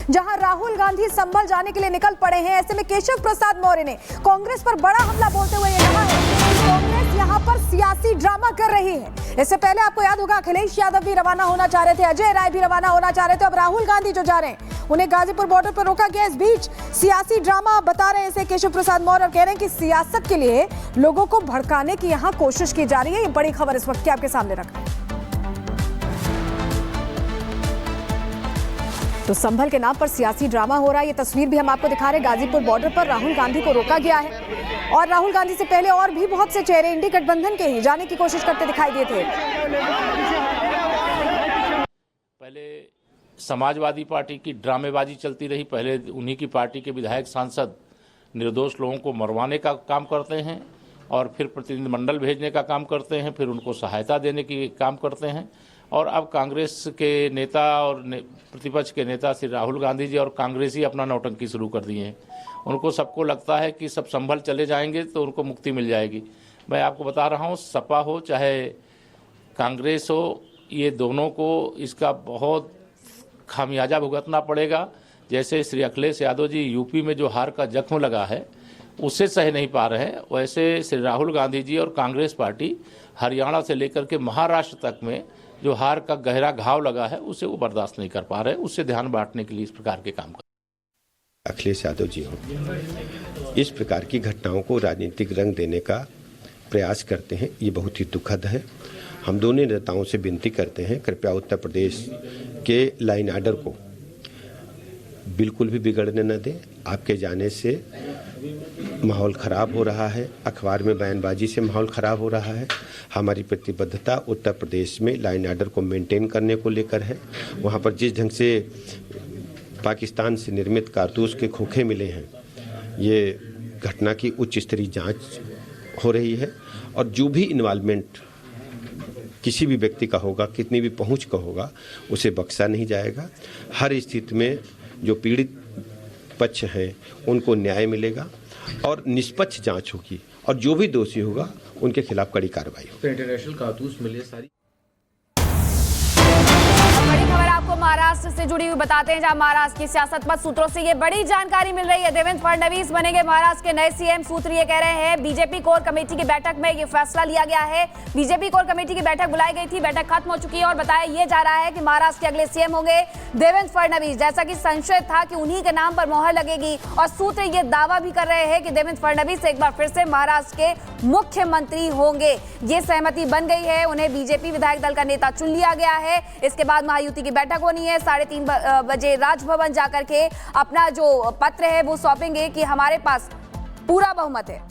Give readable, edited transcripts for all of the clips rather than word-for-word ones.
जहां राहुल गांधी संभल जाने के लिए निकल पड़े हैं। ऐसे में केशव प्रसाद मौर्य ने कांग्रेस पर बड़ा हमला बोलते हुए ये कहा है कि कांग्रेस यहां पर सियासी ड्रामा कर रही है। इससे पहले आपको याद होगा अखिलेश यादव भी रवाना होना चाह रहे थे, अजय राय भी रवाना होना चाह रहे थे। अब राहुल गांधी जो जा रहे हैं उन्हें गाजीपुर बॉर्डर पर रोका गया। इस बीच सियासी ड्रामा बता रहे हैं इसे केशव प्रसाद मौर्य और कह रहे हैं कि सियासत के लिए लोगों को भड़काने की यहां कोशिश की जा रही है। ये बड़ी खबर इस वक्त की आपके सामने रख रहे हैं। तो संभल के नाम पर सियासी ड्रामा हो रहा है। ये तस्वीर भी हम आपको दिखा रहे हैं। गाजीपुर बॉर्डर पर राहुल गांधी को रोका गया है और राहुल गांधी से पहले और भी बहुत से चेहरे इंडी गठबंधन के ही जाने की कोशिश करते दिखाई दिए थे। पहले समाजवादी पार्टी की ड्रामेबाजी चलती रही। पहले उन्हीं की पार्टी के विधायक सांसद निर्दोष लोगों को मरवाने का काम करते हैं और फिर प्रतिनिधिमंडल भेजने का काम करते हैं, फिर उनको सहायता देने की काम करते हैं। और अब कांग्रेस के नेता और प्रतिपक्ष के नेता श्री राहुल गांधी जी और कांग्रेस ही अपना नौटंकी शुरू कर दिए हैं। उनको सबको लगता है कि सब संभल चले जाएंगे तो उनको मुक्ति मिल जाएगी। मैं आपको बता रहा हूँ, सपा हो चाहे कांग्रेस हो, ये दोनों को इसका बहुत खामियाजा भुगतना पड़ेगा। जैसे श्री अखिलेश यादव जी यूपी में जो हार का जख्म लगा है उससे सह नहीं पा रहे हैं, वैसे श्री राहुल गांधी जी और कांग्रेस पार्टी हरियाणा से लेकर के महाराष्ट्र तक में जो हार का गहरा घाव लगा है उसे वो बर्दाश्त नहीं कर पा रहे। उससे ध्यान बांटने के लिए इस प्रकार के काम कर अखिलेश यादव जी हो इस प्रकार की घटनाओं को राजनीतिक रंग देने का प्रयास करते हैं, ये बहुत ही दुखद है। हम दोनों नेताओं से विनती करते हैं, कृपया उत्तर प्रदेश के लाइन आर्डर को बिल्कुल भी बिगड़ने न दें। आपके जाने से माहौल खराब हो रहा है, अखबार में बयानबाजी से माहौल खराब हो रहा है। हमारी प्रतिबद्धता उत्तर प्रदेश में लाइन आर्डर को मेंटेन करने को लेकर है। वहाँ पर जिस ढंग से पाकिस्तान से निर्मित कारतूस के खोखे मिले हैं, ये घटना की उच्च स्तरीय जांच हो रही है और जो भी इन्वॉल्वमेंट किसी भी व्यक्ति का होगा, कितनी भी पहुंच का होगा, उसे बख्शा नहीं जाएगा। हर स्थिति में जो पीड़ित पक्ष हैं उनको न्याय मिलेगा और निष्पक्ष जांच होगी और जो भी दोषी होगा उनके खिलाफ कड़ी कार्रवाई होगी। इंटरनेशनल कारतूस मिले सारी। बड़ी खबर आपको महाराष्ट्र से जुड़ी हुई बताते हैं, जहां महाराष्ट्र की सियासत पर सूत्रों से ये बड़ी जानकारी मिल रही है। देवेंद्र फडणवीस बनेंगे महाराष्ट्र के नए सीएम। सूत्र ये कह रहे हैं बीजेपी कोर कमेटी की बैठक में ये फैसला लिया गया है। बीजेपी कोर कमेटी की बैठक बुलाई गई थी, बैठक खत्म हो चुकी है और बताया ये जा रहा है कि महाराष्ट्र के अगले सीएम होंगे देवेंद्र फडणवीस। जैसा कि संशय था कि उन्हीं के नाम पर मोहर लगेगी और सूत्र ये दावा भी कर रहे हैं कि देवेंद्र फडणवीस एक बार फिर से महाराष्ट्र के मुख्यमंत्री होंगे। ये सहमति बन गई है, उन्हें बीजेपी विधायक दल का नेता चुन लिया गया है। इसके बाद महायुति की बैठक होनी है। 3:30 बजे राजभवन जाकर के अपना जो पत्र है वो सौंपेंगे कि हमारे पास पूरा बहुमत है।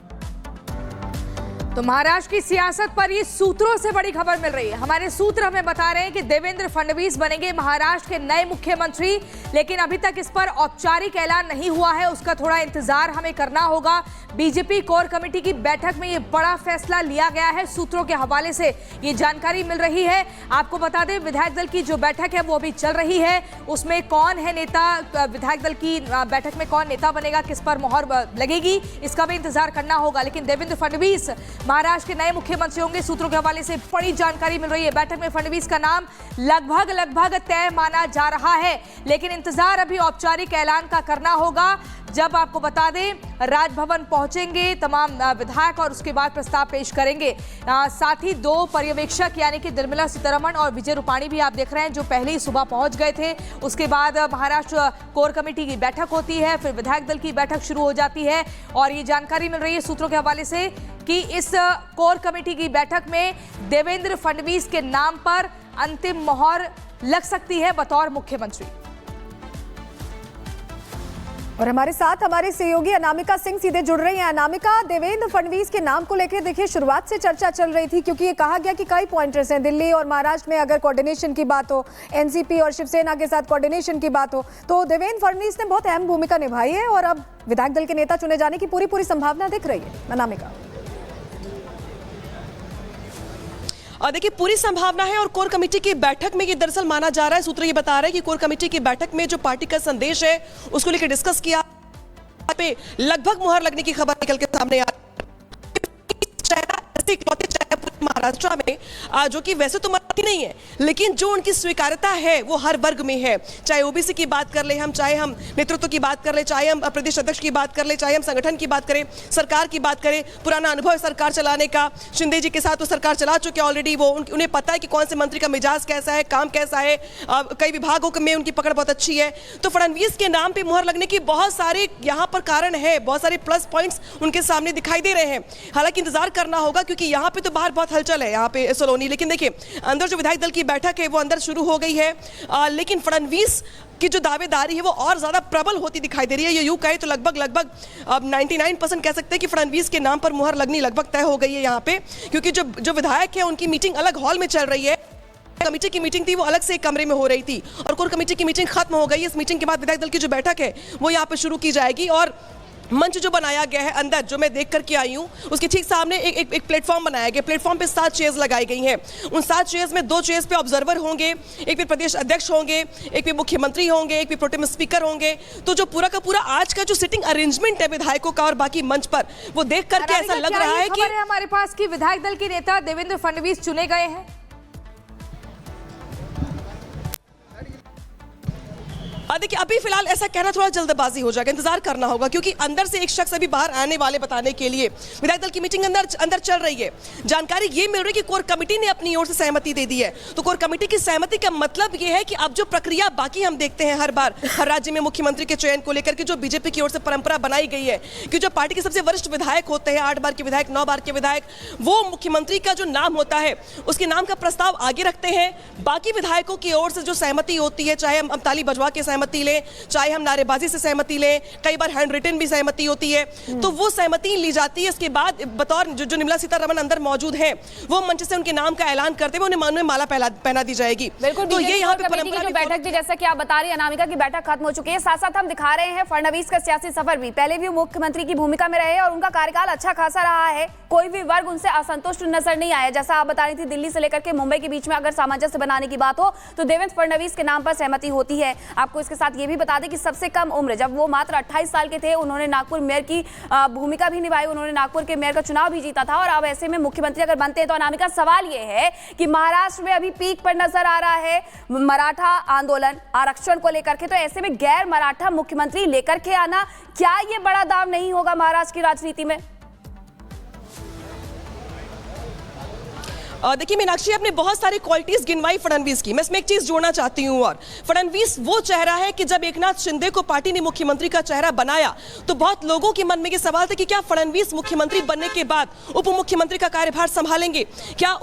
तो महाराष्ट्र की सियासत पर ये सूत्रों से बड़ी खबर मिल रही है। हमारे सूत्र हमें बता रहे हैं कि देवेंद्र फडणवीस बनेंगे महाराष्ट्र के नए मुख्यमंत्री, लेकिन अभी तक इस पर औपचारिक ऐलान नहीं हुआ है, उसका थोड़ा इंतजार हमें करना होगा। बीजेपी कोर कमेटी की बैठक में ये बड़ा फैसला लिया गया है, सूत्रों के हवाले से ये जानकारी मिल रही है। आपको बता दें विधायक दल की जो बैठक है वो अभी चल रही है, उसमें कौन है नेता, विधायक दल की बैठक में कौन नेता बनेगा, किस पर मोहर लगेगी, इसका भी इंतजार करना होगा। लेकिन देवेंद्र फडणवीस महाराष्ट्र के नए मुख्यमंत्री होंगे, सूत्रों के हवाले से बड़ी जानकारी मिल रही है। बैठक में फडणवीस का नाम लगभग तय माना जा रहा है, लेकिन इंतजार अभी औपचारिक ऐलान का करना होगा। जब आपको बता दें राजभवन पहुंचेंगे तमाम विधायक और उसके बाद प्रस्ताव पेश करेंगे। साथ ही 2 पर्यवेक्षक यानी कि निर्मला सीतारमण और विजय रूपाणी भी आप देख रहे हैं जो पहले ही सुबह पहुंच गए थे। उसके बाद महाराष्ट्र कोर कमेटी की बैठक होती है, फिर विधायक दल की बैठक शुरू हो जाती है और ये जानकारी मिल रही है सूत्रों के हवाले से कि इस कोर कमेटी की बैठक में देवेंद्र फडणवीस के नाम पर अंतिम मोहर लग सकती है बतौर मुख्यमंत्री। और हमारे साथ हमारे सहयोगी अनामिका सिंह सीधे जुड़ रही हैं। अनामिका, देवेंद्र फडणवीस के नाम को लेकर देखिए शुरुआत से चर्चा चल रही थी, क्योंकि ये कहा गया कि कई पॉइंटर्स हैं। दिल्ली और महाराष्ट्र में अगर कोऑर्डिनेशन की बात हो, एनसीपी और शिवसेना के साथ कोऑर्डिनेशन की बात हो, तो देवेंद्र फडणवीस ने बहुत अहम भूमिका निभाई है और अब विधायक दल के नेता चुने जाने की पूरी संभावना दिख रही है। अनामिका, और देखिए पूरी संभावना है और कोर कमेटी की बैठक में ये दरअसल माना जा रहा है, सूत्र ये बता रहे हैं कि कोर कमेटी की बैठक में जो पार्टी का संदेश है उसको लेकर डिस्कस किया, पे लगभग मुहर लगने की खबर निकल के सामने आ रही है। महाराष्ट्र में जो कि वैसे तो नहीं है, लेकिन जो उनकी स्वीकार्यता है वो हर वर्ग में है। चाहे ओबीसी की बात कर ले हम, चाहे हम नेतृत्व की बात कर ले, चाहे हम प्रदेश अध्यक्ष की बात कर ले, चाहे हम संगठन की बात करें, सरकार की बात करें। पुराना अनुभव है सरकार चलाने का, शिंदे जी के साथ वो सरकार चला चुके ऑलरेडी। वो उन्हें पता है कि कौन से मंत्री का मिजाज कैसा है, काम कैसा है, कई विभागों में उनकी पकड़ बहुत अच्छी है। तो फडणवीस के नाम पे मुहर लगने की बहुत सारे यहाँ पर कारण है, बहुत सारे प्लस पॉइंट्स उनके सामने दिखाई दे रहे हैं। हालांकि इंतजार करना होगा, क्योंकि यहाँ पे तो बाहर बहुत हलचल है यहाँ पे सलोनी, लेकिन देखिए अंदर जो विधायक दल की बैठक है वो अंदर शुरू हो गई है। लेकिन फडणवीस की जो दावेदारी है वो और ज्यादा प्रबल होती दिखाई दे रही है। ये यूं कहे तो लगभग अब 99% कह सकते हैं कि फडणवीस के नाम पर मुहर लगनी लगभग तय हो गई है यहाँ पे, क्योंकि जो विधायक है उनकी मीटिंग अलग हॉल में चल रही है। कमेटी की मीटिंग थी वो अलग से एक कमरे में हो रही थी, और कोर कमेटी की मीटिंग खत्म हो गई। इस मीटिंग के बाद विधायक दल की जो बैठक है वो यहाँ पे शुरू की जाएगी। और मंच जो बनाया गया है अंदर, जो मैं देख करके आई हूँ, उसके ठीक सामने एक प्लेटफॉर्म बनाया गया। प्लेटफॉर्म पे 7 चेयर्स लगाई गई हैं। उन 7 चेयर्स में 2 चेयर्स पे ऑब्जर्वर होंगे, एक पे प्रदेश अध्यक्ष होंगे, एक पे मुख्यमंत्री होंगे, एक पे प्रोटेम स्पीकर होंगे। तो जो पूरा का पूरा आज का जो सिटिंग अरेंजमेंट है विधायकों का और बाकी मंच पर, वो देख करके ऐसा लग रहा है कि हमारे पास की विधायक दल के नेता देवेंद्र फडणवीस चुने गए हैं। देखिए अभी फिलहाल ऐसा कहना थोड़ा जल्दबाजी हो जाएगा, इंतजार करना होगा, क्योंकि अंदर से एक शख्स अभी बाहर आने वाले बताने के लिए। विधायक दल की मीटिंग अंदर चल रही है। जानकारी ये मिल रही है कि कोर कमेटी ने अपनी ओर से सहमति दे दी है। तो कोर कमेटी की सहमति का मतलब ये है कि अब जो प्रक्रिया बाकी हम देखते हैं हर बार हर राज्य में मुख्यमंत्री के चयन को लेकर के, जो बीजेपी की ओर से परंपरा बनाई गई है कि जो पार्टी के सबसे वरिष्ठ विधायक होते हैं, 8 बार के विधायक, 9 बार के विधायक, वो मुख्यमंत्री का जो नाम होता है उसके नाम का प्रस्ताव आगे रखते हैं। बाकी विधायकों की ओर से जो सहमति होती है, चाहे हम ताली बजवा के सहमति लें, चाहे हम नारेबाजी से सहमति लें, कई बार हैंड रिटन भी सहमति होती है, तो वो सहमति ली जाती है। इसके बाद बतौर जो निर्मला सीतारमण अंदर मौजूद है, वो मंच से उनके नाम का ऐलान करते हुए उन्हें माला पहना दी जाएगी। बिल्कुल, तो ये यहाँ पे परंपरा की बैठक थी, जैसा कि आप बता रही हैं अनामिका, की बैठक खत्म हो चुकी है। साथ साथ हम दिखा रहे हैं फडणवीस का सियासी सफर भी, पहले भी मुख्यमंत्री की भूमिका में रहे और उनका कार्यकाल अच्छा खासा रहा है। कोई भी वर्ग उनसे असंतुष्ट नजर नहीं आया। जैसा आप बता रही थी, दिल्ली से लेकर के मुंबई के बीच में अगर सामंजस्य बनाने की बात हो तो देवेंद्र फडणवीस के नाम पर सहमति होती है। आपको इसके साथ ये भी बता दें कि सबसे कम उम्र, जब वो मात्र 28 साल के थे, उन्होंने नागपुर मेयर की भूमिका भी निभाई, उन्होंने नागपुर के मेयर का चुनाव भी जीता था। और अब ऐसे में मुख्यमंत्री अगर बनते हैं तो अनामिका सवाल ये है कि महाराष्ट्र में अभी पीक पर नजर आ रहा है मराठा आंदोलन, आरक्षण को लेकर के, तो ऐसे में गैर मराठा मुख्यमंत्री लेकर के आना, क्या ये बड़ा दाव नहीं होगा महाराष्ट्र की राजनीति में? देखिए मीनाक्षी, आपने बहुत सारी क्वालिटीज गिनवाई फडणवीस की। मैं इसमें एक चीज जोड़ना चाहती हूं, और फडणवीस वो चेहरा है कि जब एकनाथ शिंदे को पार्टी ने मुख्यमंत्री का चेहरा बनाया तो बहुत लोगों के मन में ये सवाल था कि क्या फडणवीस मुख्यमंत्री बनने के बाद उप मुख्यमंत्री का कार्यभार संभालेंगे, क्या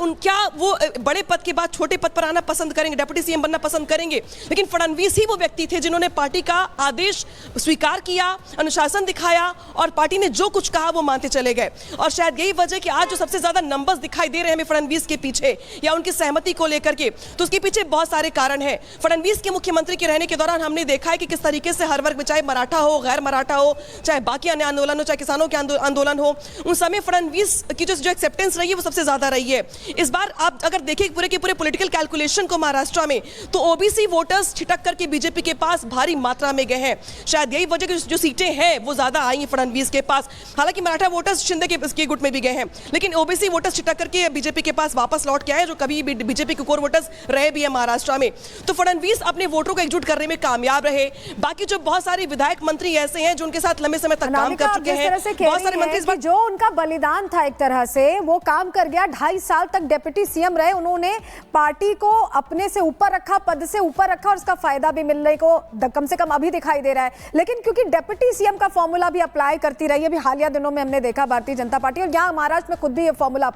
वो बड़े पद के बाद छोटे पद पर आना पसंद करेंगे, डेप्यूटी सीएम बनना पसंद करेंगे। लेकिन फडणवीस ही वो व्यक्ति थे जिन्होंने पार्टी का आदेश स्वीकार किया, अनुशासन दिखाया, और पार्टी ने जो कुछ कहा वो मानते चले गए। और शायद यही वजह कि आज जो सबसे ज्यादा नंबर्स दिखाई दे रहे हैं फडणवीस के पीछे या उनकी सहमति को लेकर के, तो उसके पीछे बहुत सारे कारण हैं। फडणवीस के मुख्यमंत्री के रहने के दौरान हमने देखा है कि किस तरीके से हर वर्ग में, चाहे मराठा हो, गैर मराठा हो, चाहे बाकी अन्य आंदोलन हो, चाहे किसानों के आंदोलन हो, उन समय फडणवीस की जो एक्सेप्टेंस रही है वो सबसे ज्यादा रही है। इस बार आप अगर देखें पूरे के पूरे पॉलिटिकल कैलकुलेशन को महाराष्ट्र में, तो ओबीसी वोटर्स छिटक करके बीजेपी के पास भारी मात्रा में गए हैं। शायद यही वजह कि जो सीटें हैं वो ज्यादा आई हैं फडणवीस के पास। हालांकि मराठा वोटर्स शिंदे के गुट में भी गए हैं, लेकिन ओबीसी वोटर्स छिटक करके बीजेपी के पास वापस लौट के आए, जो कभी बीजेपी के कोर वोटर्स रहे भी है महाराष्ट्र में। तो फडणवीस अपने वोटरों को एकजुट करने में कामयाब रहे। बाकी जो बहुत सारे विधायक मंत्री ऐसे हैं जो उनके साथ लंबे समय तक काम कर चुके हैं, बहुत सारे मंत्री, जो उनका बलिदान था एक तरह से वो काम कर गया। 2.5 साल तक डिप्टी सीएम रहे, उन्होंने पार्टी को अपने से ऊपर रखा, पद से ऊपर रखा, और उसका फायदा भी मिलने को कम से कम अभी दिखाई दे रहा है। लेकिन क्योंकि डिप्टी सीएम का फॉर्मूला भी अप्लाई करती रही, अभी हालिया दिनों में हमने देखा भारतीय जनता पार्टी, और यहाँ महाराष्ट्र में खुद भी ये फॉर्मूला